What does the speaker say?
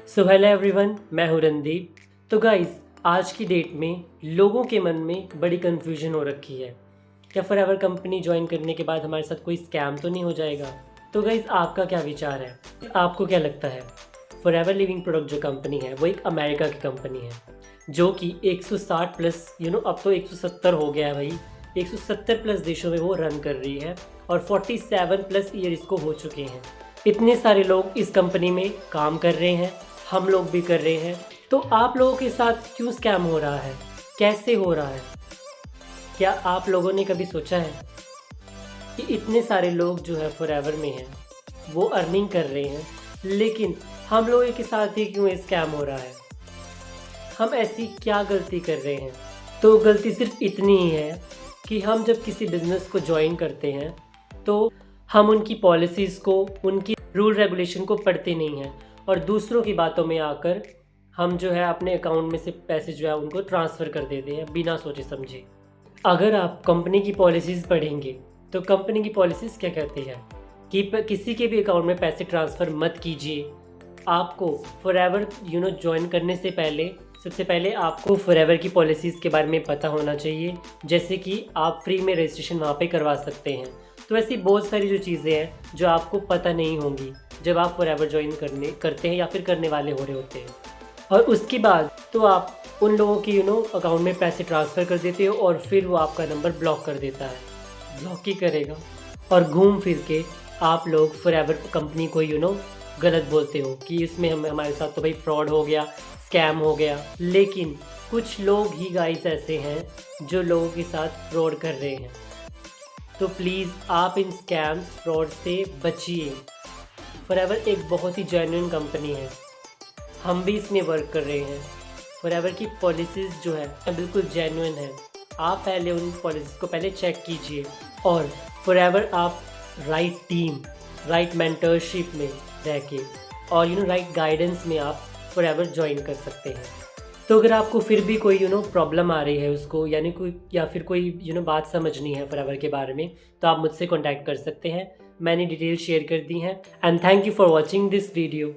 So hello everyone, मैं हूँ रणदीप। तो गाइस, आज की डेट में लोगों के मन में बड़ी कन्फ्यूजन हो रखी है। क्या फॉरएवर कंपनी ज्वाइन करने के बाद हमारे साथ कोई स्कैम तो नहीं हो जाएगा? तो गाइस, आपका क्या विचार है? आपको क्या लगता है? फॉरएवर लिविंग प्रोडक्ट जो कंपनी है वो एक अमेरिका की कंपनी है जो कि 160 प्लस अब तो 170 हो गया है भाई। 170 प्लस देशों में वो रन कर रही है और 47 प्लस ईयर इसको हो चुके हैं। इतने सारे लोग इस कंपनी में काम कर रहे हैं, हम लोग भी कर रहे हैं। तो आप लोगों के साथ क्यों स्कैम हो रहा है? कैसे हो रहा है? क्या आप लोगों ने कभी सोचा है कि इतने सारे लोग जो है फॉरएवर में हैं, वो अर्निंग कर रहे हैं, लेकिन हम लोगों के साथ ही क्यों स्कैम हो रहा है? हम ऐसी क्या गलती कर रहे हैं? तो गलती सिर्फ इतनी ही है कि हम जब किसी बिज़नेस को ज्वाइन करते हैं तो हम उनकी पॉलिसीज़ को, उनकी रूल रेगुलेशन को पढ़ते नहीं हैं और दूसरों की बातों में आकर हम जो है अपने अकाउंट में से पैसे जो है उनको ट्रांसफ़र कर देते हैं बिना सोचे समझे। अगर आप कंपनी की पॉलिसीज़ पढ़ेंगे तो कंपनी की पॉलिसीज़ क्या कहती है कि किसी के भी अकाउंट में पैसे ट्रांसफ़र मत कीजिए। आपको फॉरएवर ज्वाइन करने से पहले सबसे पहले आपको फॉरएवर की पॉलिसीज़ के बारे में पता होना चाहिए, जैसे कि आप फ्री में रजिस्ट्रेशन वहाँ पे करवा सकते हैं। तो ऐसी बहुत सारी जो चीज़ें हैं जो आपको पता नहीं होंगी जब आप फॉरएवर ज्वाइन करते हैं या फिर करने वाले हो रहे होते हैं। और उसके बाद तो आप उन लोगों की अकाउंट में पैसे ट्रांसफ़र कर देते हो और फिर वो आपका नंबर ब्लॉक कर देता है। ब्लॉक ही करेगा और घूम फिर के आप लोग फॉरएवर कंपनी को गलत बोलते हो कि इसमें हमारे साथ तो भाई फ्रॉड हो गया, स्कैम हो गया। लेकिन कुछ लोग ही गाइस ऐसे हैं जो लोगों के साथ फ्रॉड कर रहे हैं। तो प्लीज़ आप इन स्कैम्स, फ्रॉड से बचिए। फॉरएवर एक बहुत ही जेन्युइन कंपनी है, हम भी इसमें वर्क कर रहे हैं। फॉरएवर की पॉलिसीज़ जो है बिल्कुल जेन्युइन है। आप पहले उन पॉलिसीज़ को पहले चेक कीजिए और फॉरएवर आप राइट टीम, राइट मेंटरशिप में रह के और राइट गाइडेंस में आप फॉरएवर ज्वाइन कर सकते हैं। तो अगर आपको फिर भी कोई प्रॉब्लम आ रही है उसको कोई बात समझनी है फॉरएवर के बारे में, तो आप मुझसे कॉन्टैक्ट कर सकते हैं। मैंने डिटेल शेयर कर दी हैं। And thank you for watching this video.